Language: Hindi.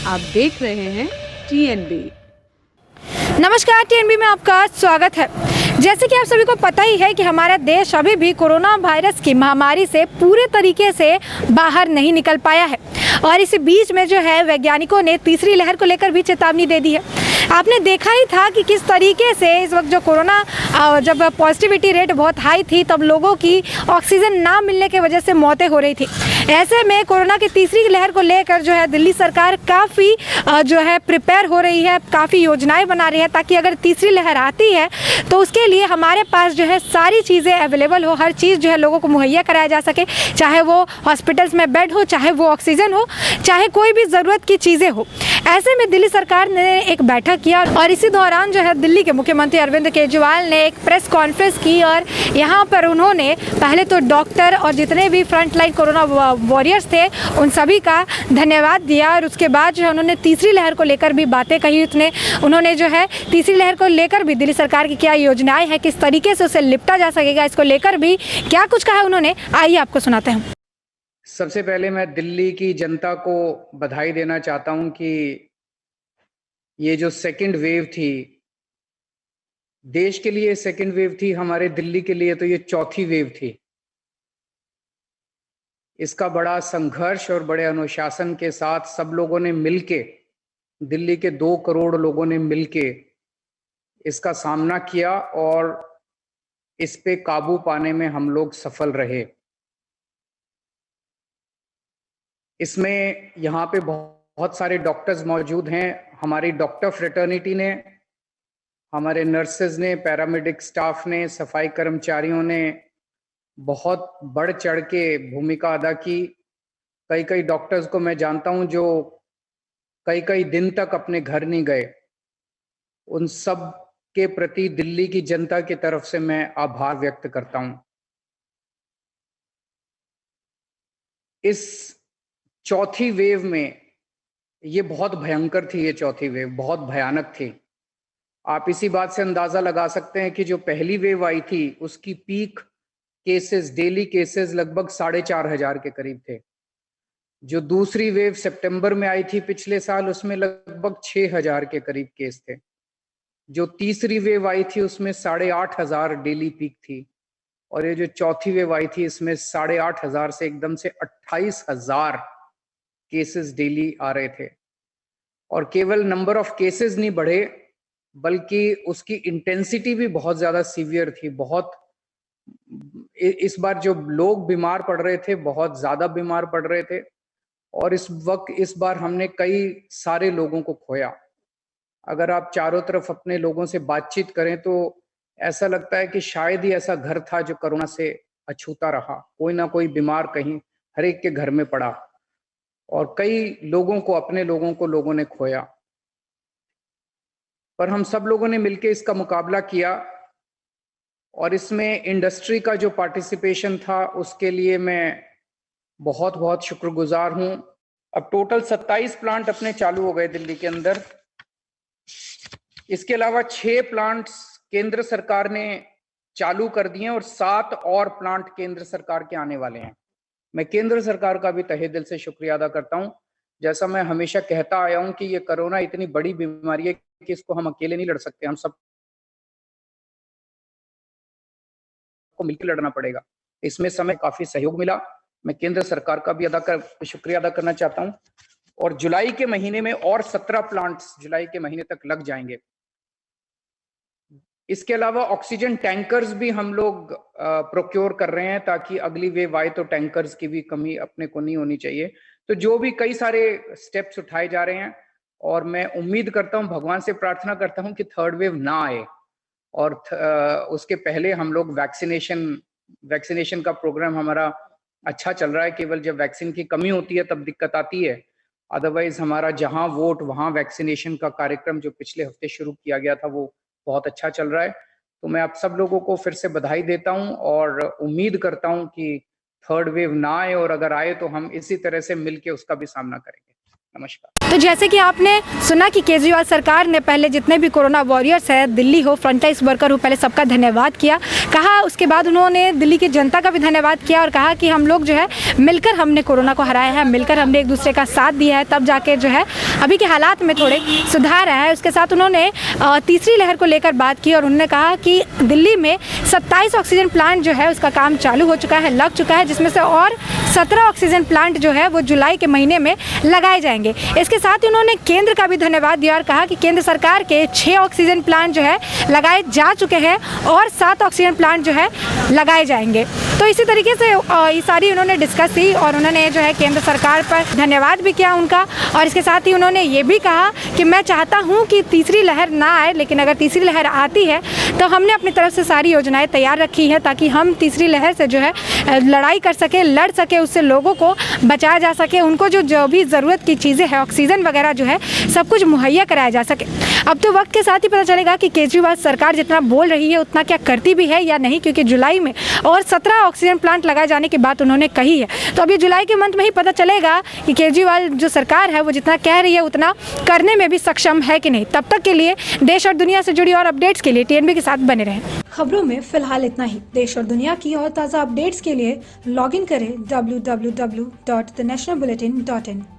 आप देख रहे हैं टीएनबी। नमस्कार, टीएनबी में आपका स्वागत है। जैसे कि आप सभी को पता ही है कि हमारा देश अभी भी कोरोना वायरस की महामारी से पूरे तरीके से बाहर नहीं निकल पाया है और इसी बीच में जो है वैज्ञानिकों ने तीसरी लहर को लेकर भी चेतावनी दे दी है। आपने देखा ही था कि किस तरीके से इस वक्त जो कोरोना जब पॉजिटिविटी रेट बहुत हाई थी तब लोगों की ऑक्सीजन ना मिलने की वजह से मौतें हो रही थी। ऐसे में कोरोना की तीसरी लहर को लेकर जो है दिल्ली सरकार काफ़ी जो है प्रिपेयर हो रही है, काफ़ी योजनाएं बना रही है ताकि अगर तीसरी लहर आती है तो उसके लिए हमारे पास जो है सारी चीज़ें अवेलेबल हो, हर चीज़ जो है लोगों को मुहैया कराया जा सके, चाहे वो हॉस्पिटल्स में बेड हो, चाहे वो ऑक्सीजन हो, चाहे कोई भी ज़रूरत की चीज़ें हो। ऐसे में दिल्ली सरकार ने एक बैठक किया और इसी दौरान जो है दिल्ली के मुख्यमंत्री अरविंद केजरीवाल ने एक प्रेस कॉन्फ्रेंस की और यहाँ पर उन्होंने पहले तो डॉक्टर और जितने भी फ्रंटलाइन कोरोना वॉरियर्स थे उन सभी का धन्यवाद दिया और उसके बाद जो है उन्होंने तीसरी लहर को लेकर भी बातें कही। उन्होंने जो है तीसरी लहर को लेकर भी दिल्ली सरकार की क्या योजनाएं हैं, किस तरीके से उसे निपटा जा सकेगा, इसको लेकर भी क्या कुछ कहा उन्होंने, आइए आपको सुनाते हैं। सबसे पहले मैं दिल्ली की जनता को बधाई देना चाहता हूं कि ये जो सेकंड वेव थी, देश के लिए सेकंड वेव थी, हमारे दिल्ली के लिए तो ये चौथी वेव थी। इसका बड़ा संघर्ष और बड़े अनुशासन के साथ सब लोगों ने मिलके, दिल्ली के 2 करोड़ लोगों ने मिलके इसका सामना किया और इस पे काबू पाने में हम लोग सफल रहे। इसमें यहाँ पे बहुत सारे डॉक्टर्स मौजूद हैं। हमारी डॉक्टर फ्रेटर्निटी ने, हमारे नर्सेज ने, पैरामेडिक स्टाफ ने, सफाई कर्मचारियों ने बहुत बढ़ चढ़ के भूमिका अदा की। कई डॉक्टर्स को मैं जानता हूं जो कई दिन तक अपने घर नहीं गए। उन सब के प्रति दिल्ली की जनता की तरफ से मैं आभार व्यक्त करता हूं। इस चौथी वेव में ये बहुत भयंकर थी, ये चौथी वेव बहुत भयानक थी। आप इसी बात से अंदाजा लगा सकते हैं कि जो पहली वेव आई थी उसकी पीक केसेस, डेली केसेस लगभग 4,500 के करीब थे। जो दूसरी वेव सितंबर में आई थी पिछले साल, उसमें लगभग 6,000 के करीब केस थे। जो तीसरी वेव आई थी उसमें 8,500 डेली पीक थी और ये जो चौथी वेव आई थी इसमें 8,500 से एकदम से 28,000 केसेस डेली आ रहे थे। और केवल नंबर ऑफ केसेस नहीं बढ़े बल्कि उसकी इंटेंसिटी भी बहुत ज्यादा सीवियर थी। बहुत इस बार जो लोग बीमार पड़ रहे थे बहुत ज्यादा बीमार पड़ रहे थे और इस बार हमने कई सारे लोगों को खोया। अगर आप चारों तरफ अपने लोगों से बातचीत करें तो ऐसा लगता है कि शायद ही ऐसा घर था जो कोरोना से अछूता रहा। कोई ना कोई बीमार कहीं हर एक के घर में पड़ा और कई लोगों को, अपने लोगों को लोगों ने खोया। पर हम सब लोगों ने मिलकर इसका मुकाबला किया और इसमें इंडस्ट्री का जो पार्टिसिपेशन था उसके लिए मैं बहुत बहुत शुक्रगुजार हूं। अब टोटल 27 प्लांट अपने चालू हो गए दिल्ली के अंदर। इसके अलावा 6 प्लांट्स केंद्र सरकार ने चालू कर दिए और 7 और प्लांट केंद्र सरकार के आने वाले हैं। मैं केंद्र सरकार का भी तहे दिल से शुक्रिया अदा करता हूं। जैसा मैं हमेशा कहता आया हूं कि ये कोरोना इतनी बड़ी बीमारी है कि इसको हम अकेले नहीं लड़ सकते, हम सब को मिलकर लड़ना पड़ेगा। इसमें समय काफी सहयोग मिला। मैं केंद्र सरकार का भी शुक्रिया अदा करना चाहता हूं। और जुलाई के महीने में और 17 प्लांट्स जुलाई के महीने तक लग जाएंगे। इसके अलावा ऑक्सीजन टैंकर्स भी हम लोग प्रोक्योर कर रहे हैं ताकि अगली वेव आए तो टैंकर्स की भी कमी अपने को नहीं होनी चाहिए। तो जो भी कई सारे स्टेप्स उठाए जा रहे हैं और मैं उम्मीद करता हूं, भगवान से प्रार्थना करता हूं कि थर्ड वेव ना आए और उसके पहले हम लोग वैक्सीनेशन का प्रोग्राम हमारा अच्छा चल रहा है। केवल जब वैक्सीन की कमी होती है तब दिक्कत आती है। अदरवाइज हमारा जहां वोट वहां वैक्सीनेशन का कार्यक्रम जो पिछले हफ्ते शुरू किया गया था वो बहुत अच्छा चल रहा है। तो मैं आप सब लोगों को फिर से बधाई देता हूं और उम्मीद करता हूं कि थर्ड वेव ना आए और अगर आए तो हम इसी तरह से मिलके उसका भी सामना करेंगे। नमस्कार। तो जैसे कि आपने सुना कि केजरीवाल सरकार ने पहले जितने भी कोरोना वॉरियर्स है, दिल्ली हो, फ्रंटलाइन वर्कर हो, पहले सबका धन्यवाद किया, कहा उसके बाद उन्होंने दिल्ली की जनता का भी धन्यवाद किया और कहा कि हम लोग जो है मिलकर हमने कोरोना को हराया है, मिलकर हमने एक दूसरे का साथ दिया है, तब जाके जो है अभी के हालात में थोड़े सुधार आया है। उसके साथ उन्होंने तीसरी लहर को लेकर बात की और उन्होंने कहा कि दिल्ली में 27 ऑक्सीजन प्लांट जो है उसका काम चालू हो चुका है, लग चुका है, जिसमें से और 17 ऑक्सीजन प्लांट जो है वो जुलाई के महीने में लगाए जाएंगे। इसके साथ ही उन्होंने केंद्र का भी धन्यवाद दिया और कहा कि केंद्र सरकार के 6 ऑक्सीजन प्लांट जो है लगाए जा चुके हैं और 7 ऑक्सीजन प्लांट जो है लगाए जाएंगे। तो इसी तरीके से ये सारी उन्होंने डिस्कस की और उन्होंने जो है केंद्र सरकार पर धन्यवाद भी किया उनका। और इसके साथ ही उन्होंने ये भी कहा कि मैं चाहता हूँ कि तीसरी लहर ना आए, लेकिन अगर तीसरी लहर आती है तो हमने अपनी तरफ से सारी योजनाएं तैयार रखी हैं ताकि हम तीसरी लहर से जो है लड़ाई कर सके, लड़ सके, उससे लोगों को बचाया जा सके, उनको जो भी ज़रूरत की चीज़ें हैं, ऑक्सीजन वगैरह जो है सब कुछ मुहैया कराया जा सके। अब तो वक्त के साथ ही पता चलेगा कि केजरीवाल सरकार जितना बोल रही है उतना क्या करती भी है या नहीं, क्योंकि जुलाई में और 17 ऑक्सीजन प्लांट लगाए जाने की बात उन्होंने कही है। तो अभी जुलाई के मंथ में ही पता चलेगा कि केजरीवाल जो सरकार है वो जितना कह रही है उतना करने में भी सक्षम है कि नहीं। तब तक के लिए देश और दुनिया से जुड़ी और अपडेट्स के लिए TNB के साथ बने रहें। खबरों में फिलहाल इतना ही। देश और दुनिया की और ताज़ा अपडेट्स के लिए लॉग इन करें www.thenationalbulletin.in।